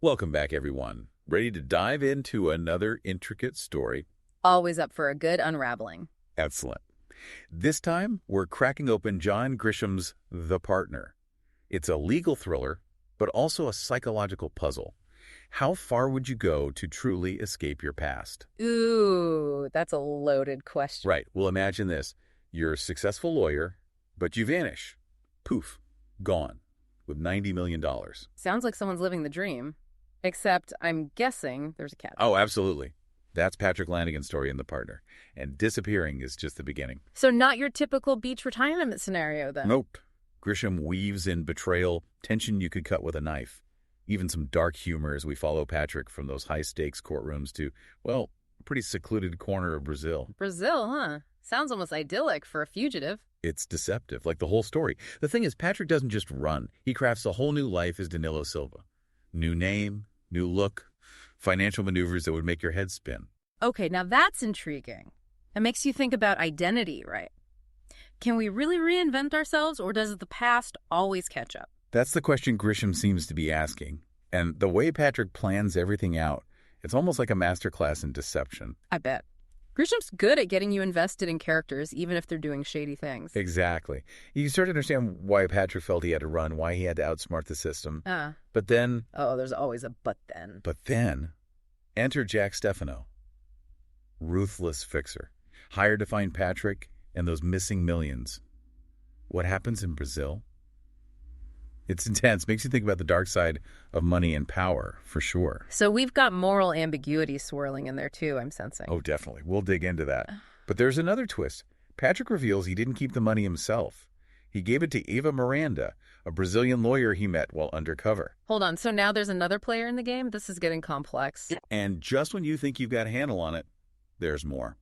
Welcome back, everyone. Ready to dive into another intricate story? Always up for a good unraveling. Excellent. This time, we're cracking open John Grisham's The Partner. It's a legal thriller, but also a psychological puzzle. How far would you go to truly escape your past? Ooh, that's a loaded question. Right. Well, imagine this. You're a successful lawyer, but you vanish. Poof. Gone. With $90 million. Sounds like someone's living the dream. Except, I'm guessing there's a cat. Oh, absolutely. That's Patrick Lanigan's story in The Partner. And disappearing is just the beginning. So not your typical beach retirement scenario, then? Nope. Grisham weaves in betrayal, tension you could cut with a knife. Even some dark humor as we follow Patrick from those high-stakes courtrooms to, well, a pretty secluded corner of Brazil. Brazil, huh? Sounds almost idyllic for a fugitive. It's deceptive, like the whole story. The thing is, Patrick doesn't just run. He crafts a whole new life as Danilo Silva. New name, new look, financial maneuvers that would make your head spin. Okay, now that's intriguing. It makes you think about identity, right? Can we really reinvent ourselves, or does the past always catch up? That's the question Grisham seems to be asking. And the way Patrick plans everything out, it's almost like a masterclass in deception. I bet. Grisham's good at getting you invested in characters, even if they're doing shady things. Exactly. You start to understand why Patrick felt he had to run, why he had to outsmart the system. But then... Oh, there's always a but then. But then, enter Jack Stefano. Ruthless fixer. Hired to find Patrick and those missing millions. What happens in Brazil? It's intense. Makes you think about the dark side of money and power, for sure. So we've got moral ambiguity swirling in there, too, I'm sensing. Oh, definitely. We'll dig into that. But there's another twist. Patrick reveals he didn't keep the money himself. He gave it to Eva Miranda, a Brazilian lawyer he met while undercover. Hold on. So now there's another player in the game? This is getting complex. And just when you think you've got a handle on it, there's more.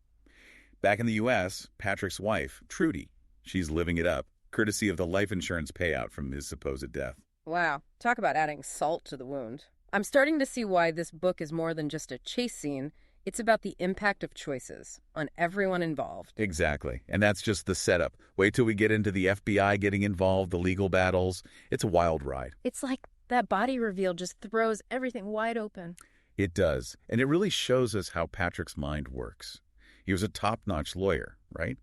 Back in the U.S., Patrick's wife, Trudy, she's living it up, courtesy of the life insurance payout from his supposed death. Wow. Talk about adding salt to the wound. I'm starting to see why this book is more than just a chase scene. It's about the impact of choices on everyone involved. Exactly. And that's just the setup. Wait till we get into the FBI getting involved, the legal battles. It's a wild ride. It's like that body reveal just throws everything wide open. It does. And it really shows us how Patrick's mind works. He was a top-notch lawyer, right?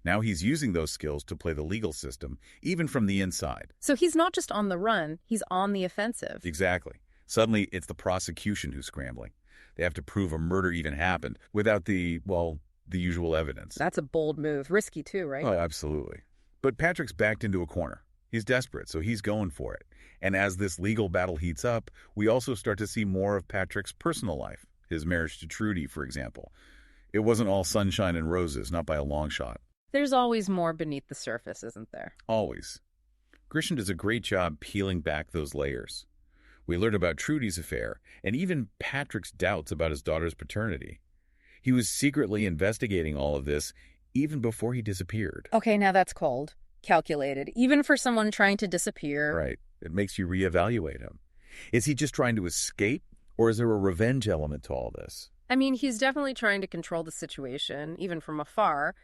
Now he's using those skills to play the legal system, even from the inside. So he's not just on the run, he's on the offensive. Exactly. Suddenly, it's the prosecution who's scrambling. They have to prove a murder even happened without the usual evidence. That's a bold move. Risky too, right? Oh, absolutely. But Patrick's backed into a corner. He's desperate, so he's going for it. And as this legal battle heats up, we also start to see more of Patrick's personal life. His marriage to Trudy, for example. It wasn't all sunshine and roses, not by a long shot. There's always more beneath the surface, isn't there? Always. Grisham does a great job peeling back those layers. We learn about Trudy's affair, and even Patrick's doubts about his daughter's paternity. He was secretly investigating all of this even before he disappeared. Okay, now that's cold. Calculated. Even for someone trying to disappear. Right. It makes you reevaluate him. Is he just trying to escape, or is there a revenge element to all this? I mean, he's definitely trying to control the situation, even from afar.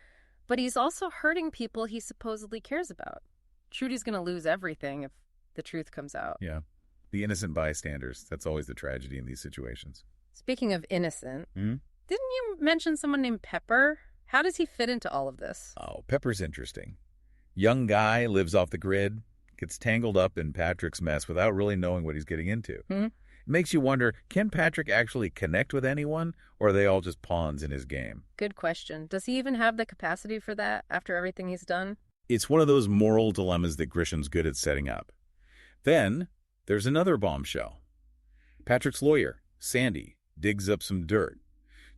But he's also hurting people he supposedly cares about. Trudy's going to lose everything if the truth comes out. Yeah. The innocent bystanders. That's always the tragedy in these situations. Speaking of innocent, didn't you mention someone named Pepper? How does he fit into all of this? Oh, Pepper's interesting. Young guy, lives off the grid, gets tangled up in Patrick's mess without really knowing what he's getting into. It makes you wonder, can Patrick actually connect with anyone, or are they all just pawns in his game? Good question. Does he even have the capacity for that after everything he's done? It's one of those moral dilemmas that Grisham's good at setting up. Then, there's another bombshell. Patrick's lawyer, Sandy, digs up some dirt.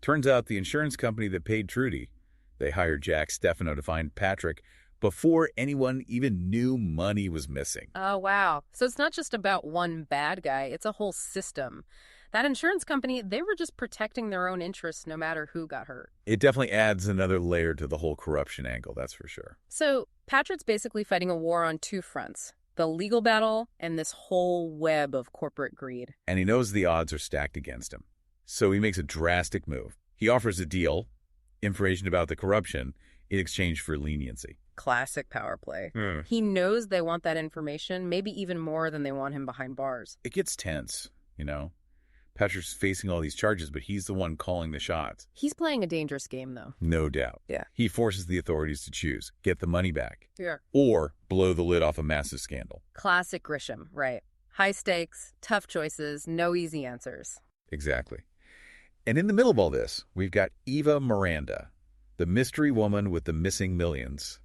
Turns out the insurance company that paid Trudy, they hired Jack Stefano to find Patrick before anyone even knew money was missing. Oh, wow. So it's not just about one bad guy, it's a whole system. That insurance company, they were just protecting their own interests no matter who got hurt. It definitely adds another layer to the whole corruption angle, that's for sure. So Patrick's basically fighting a war on two fronts. The legal battle and this whole web of corporate greed. And he knows the odds are stacked against him. So he makes a drastic move. He offers a deal, information about the corruption, in exchange for leniency. Classic power play. He knows they want that information, maybe even more than they want him behind bars. It gets tense. you know? Patrick's facing all these charges, but he's the one calling the shots. He's playing a dangerous game, though. No doubt. Yeah. He forces the authorities to choose, get the money back, Yeah. or blow the lid off a massive scandal. Classic Grisham, right. High stakes, tough choices, no easy answers. Exactly. And in the middle of all this, we've got Eva Miranda, the mystery woman with the missing millions.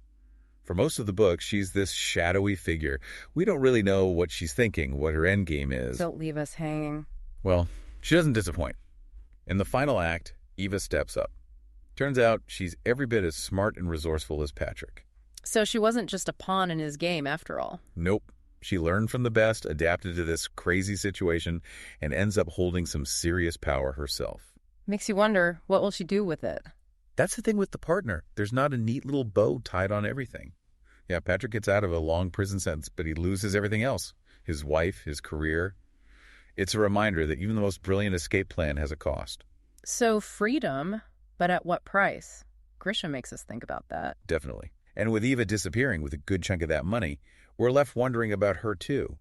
For most of the book, she's this shadowy figure. We don't really know what she's thinking, what her end game is. Don't leave us hanging. Well, she doesn't disappoint. In the final act, Eva steps up. Turns out she's every bit as smart and resourceful as Patrick. So she wasn't just a pawn in his game after all. Nope. She learned from the best, adapted to this crazy situation, and ends up holding some serious power herself. Makes you wonder, what will she do with it? That's the thing with the partner. There's not a neat little bow tied on everything. Yeah, Patrick gets out of a long prison sentence, but he loses everything else. His wife, his career. It's a reminder that even the most brilliant escape plan has a cost. So freedom, but at what price? Grisham makes us think about that. Definitely. And with Eva disappearing with a good chunk of that money, we're left wondering about her too.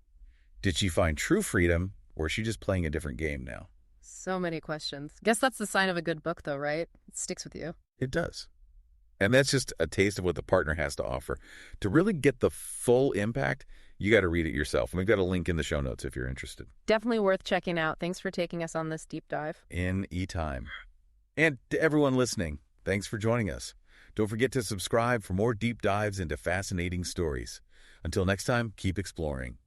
Did she find true freedom, or is she just playing a different game now? So many questions. Guess that's the sign of a good book, though, right? It sticks with you. It does. And that's just a taste of what the partner has to offer. To really get the full impact, you got to read it yourself. And we've got a link in the show notes if you're interested. Definitely worth checking out. Thanks for taking us on this deep dive. In e-time. And to everyone listening, thanks for joining us. Don't forget to subscribe for more deep dives into fascinating stories. Until next time, keep exploring.